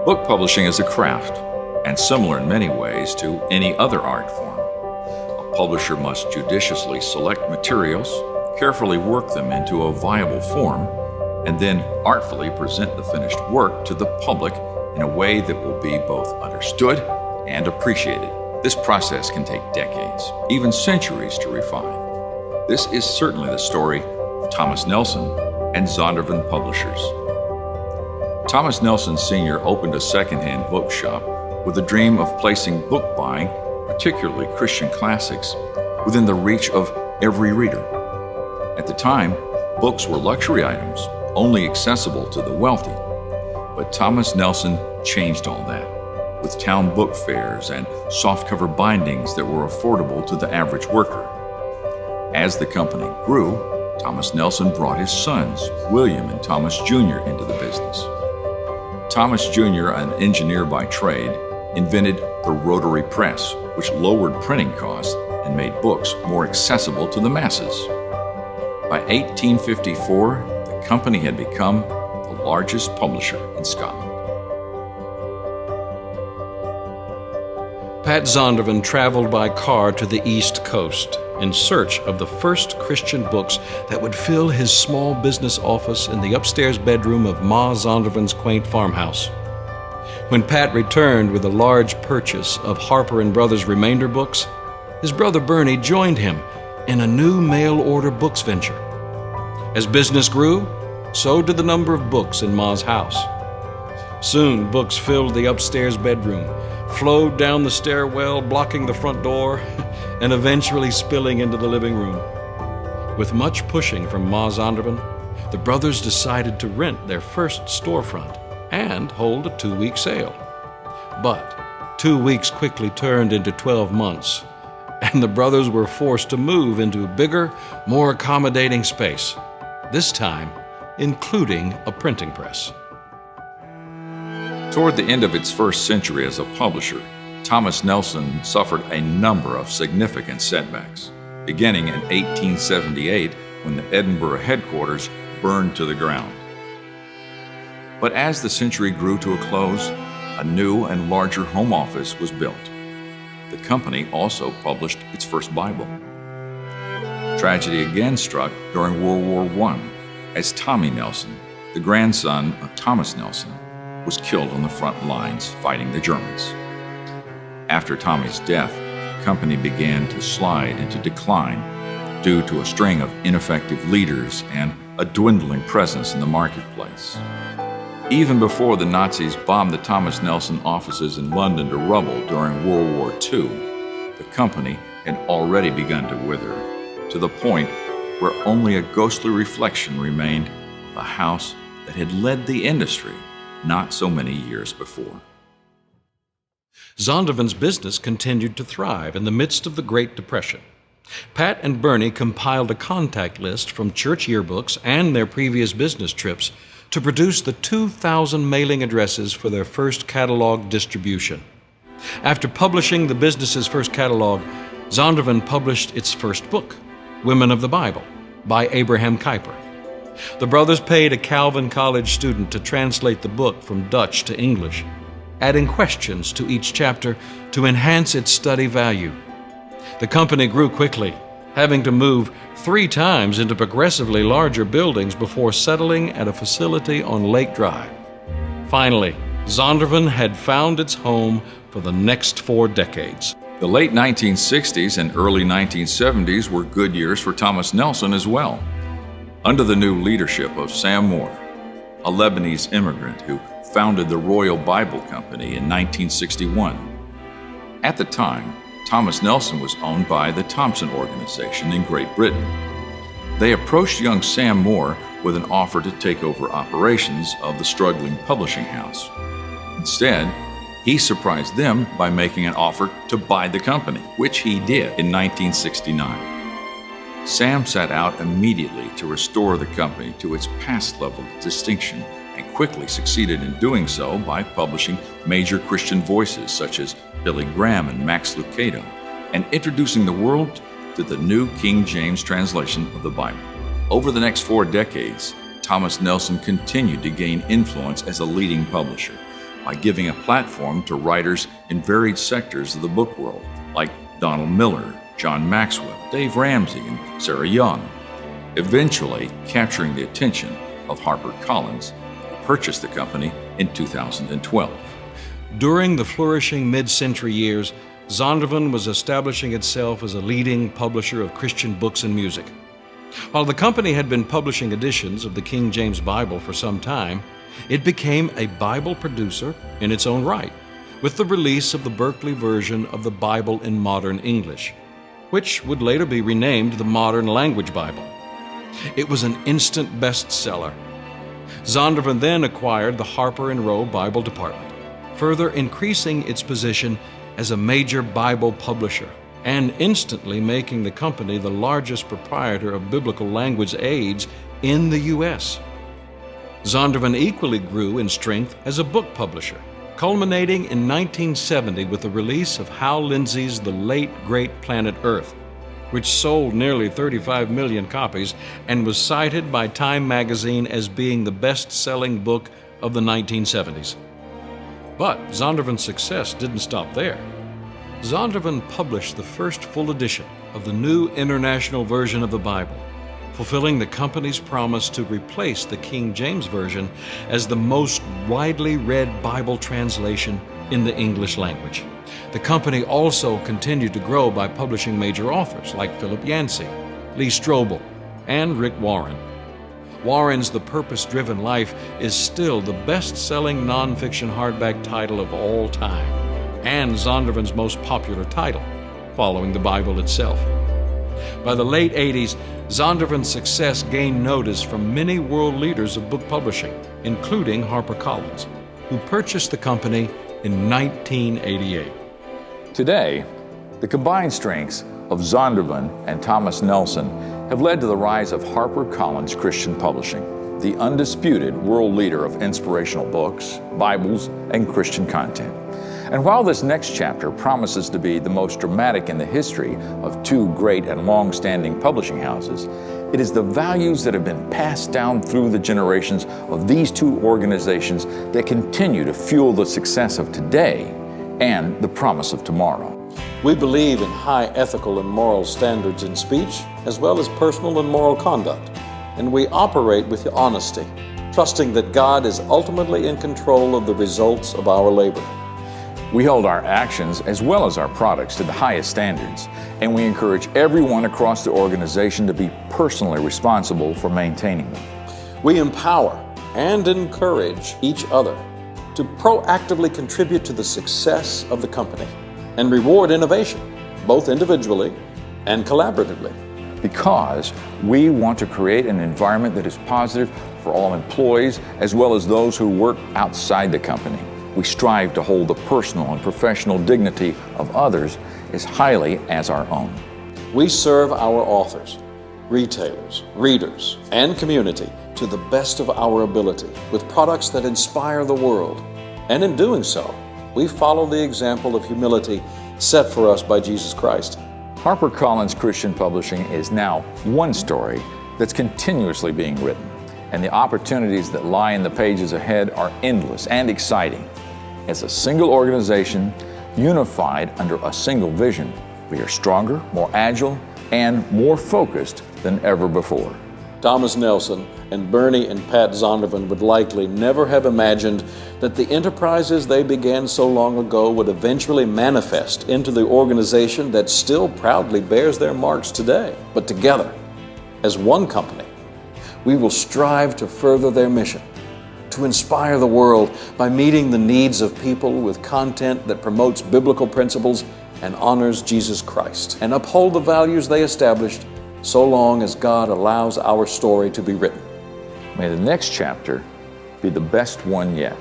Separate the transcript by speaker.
Speaker 1: Book publishing is a craft, and similar in many ways to any other art form. A publisher must judiciously select materials, carefully work them into a viable form, and then artfully present the finished work to the public in a way that will be both understood and appreciated. This process can take decades, even centuries to refine. This is certainly the story of Thomas Nelson and Zondervan Publishers. Thomas Nelson Sr. opened a secondhand bookshop with the dream of placing book buying, particularly Christian classics, within the reach of every reader. At the time, books were luxury items, only accessible to the wealthy. But Thomas Nelson changed all that, with town book fairs and softcover bindings that were affordable to the average worker. As the company grew, Thomas Nelson brought his sons, William and Thomas Jr., into the business. Thomas Jr., an engineer by trade, invented the rotary press, which lowered printing costs and made books more accessible to the masses. By 1854, the company had become the largest publisher in Scotland.
Speaker 2: Pat Zondervan traveled by car to the East Coast in search of the first Christian books that would fill his small business office in the upstairs bedroom of Ma Zondervan's quaint farmhouse. When Pat returned with a large purchase of Harper & Brothers remainder books, his brother Bernie joined him in a new mail-order books venture. As business grew, so did the number of books in Ma's house. Soon, books filled the upstairs bedroom, flowed down the stairwell, blocking the front door, and eventually spilling into the living room. With much pushing from Ma Zondervan, the brothers decided to rent their first storefront and hold a 2-week sale. But 2 weeks quickly turned into 12 months, and the brothers were forced to move into a bigger, more accommodating space, this time including a printing press.
Speaker 1: Toward the end of its first century as a publisher, Thomas Nelson suffered a number of significant setbacks, beginning in 1878 when the Edinburgh headquarters burned to the ground. But as the century grew to a close, a new and larger home office was built. The company also published its first Bible. Tragedy again struck during World War I as Tommy Nelson, the grandson of Thomas Nelson, was killed on the front lines fighting the Germans. After Tommy's death, the company began to slide into decline due to a string of ineffective leaders and a dwindling presence in the marketplace. Even before the Nazis bombed the Thomas Nelson offices in London to rubble during World War II, the company had already begun to wither, to the point where only a ghostly reflection remained of the house that had led the industry not so many years before.
Speaker 2: Zondervan's business continued to thrive in the midst of the Great Depression. Pat and Bernie compiled a contact list from church yearbooks and their previous business trips to produce the 2,000 mailing addresses for their first catalog distribution. After publishing the business's first catalog, Zondervan published its first book, Women of the Bible, by Abraham Kuyper. The brothers paid a Calvin College student to translate the book from Dutch to English, adding questions to each chapter to enhance its study value. The company grew quickly, having to move 3 times into progressively larger buildings before settling at a facility on Lake Drive. Finally, Zondervan had found its home for the next 4 decades.
Speaker 1: The late 1960s and early 1970s were good years for Thomas Nelson as well. Under the new leadership of Sam Moore, a Lebanese immigrant who founded the Royal Bible Company in 1961. At the time, Thomas Nelson was owned by the Thompson organization in Great Britain. They approached young Sam Moore with an offer to take over operations of the struggling publishing house. Instead, he surprised them by making an offer to buy the company, which he did in 1969. Sam set out immediately to restore the company to its past level of distinction and quickly succeeded in doing so by publishing major Christian voices such as Billy Graham and Max Lucado and introducing the world to the New King James translation of the Bible. Over the next 4 decades, Thomas Nelson continued to gain influence as a leading publisher, by giving a platform to writers in varied sectors of the book world, like Donald Miller, John Maxwell, Dave Ramsey, and Sarah Young, eventually capturing the attention of HarperCollins, who purchased the company in 2012.
Speaker 2: During the flourishing mid-century years, Zondervan was establishing itself as a leading publisher of Christian books and music. While the company had been publishing editions of the King James Bible for some time, it became a Bible producer in its own right, with the release of the Berkeley version of the Bible in Modern English, which would later be renamed the Modern Language Bible. It was an instant bestseller. Zondervan then acquired the Harper & Row Bible department, further increasing its position as a major Bible publisher and instantly making the company the largest proprietor of biblical language aids in the U.S. Zondervan equally grew in strength as a book publisher, culminating in 1970 with the release of Hal Lindsey's The Late Great Planet Earth, which sold nearly 35 million copies and was cited by Time magazine as being the best-selling book of the 1970s. But Zondervan's success didn't stop there. Zondervan published the first full edition of the New International Version of the Bible, fulfilling the company's promise to replace the King James Version as the most widely read Bible translation in the English language. The company also continued to grow by publishing major authors like Philip Yancey, Lee Strobel, and Rick Warren. Warren's The Purpose-Driven Life is still the best-selling nonfiction hardback title of all time, and Zondervan's most popular title, following the Bible itself. By the late 80s, Zondervan's success gained notice from many world leaders of book publishing, including HarperCollins, who purchased the company in 1988.
Speaker 3: Today, the combined strengths of Zondervan and Thomas Nelson have led to the rise of HarperCollins Christian Publishing, the undisputed world leader of inspirational books, Bibles, and Christian content. And while this next chapter promises to be the most dramatic in the history of two great and long-standing publishing houses, it is the values that have been passed down through the generations of these two organizations that continue to fuel the success of today and the promise of tomorrow.
Speaker 2: We believe in high ethical and moral standards in speech, as well as personal and moral conduct, and we operate with honesty, trusting that God is ultimately in control of the results of our labor.
Speaker 3: We hold our actions as well as our products to the highest standards, and we encourage everyone across the organization to be personally responsible for maintaining them.
Speaker 2: We empower and encourage each other to proactively contribute to the success of the company and reward innovation, both individually and collaboratively.
Speaker 3: Because we want to create an environment that is positive for all employees as well as those who work outside the company. We strive to hold the personal and professional dignity of others as highly as our own.
Speaker 2: We serve our authors, retailers, readers, and community to the best of our ability with products that inspire the world. And in doing so, we follow the example of humility set for us by Jesus Christ.
Speaker 3: HarperCollins Christian Publishing is now one story that's continuously being written, and the opportunities that lie in the pages ahead are endless and exciting. As a single organization, unified under a single vision, we are stronger, more agile, and more focused than ever before.
Speaker 2: Thomas Nelson and Bernie and Pat Zondervan would likely never have imagined that the enterprises they began so long ago would eventually manifest into the organization that still proudly bears their marks today. But together, as one company, we will strive to further their mission, to inspire the world by meeting the needs of people with content that promotes biblical principles and honors Jesus Christ, and uphold the values they established so long as God allows our story to be written.
Speaker 3: May the next chapter be the best one yet.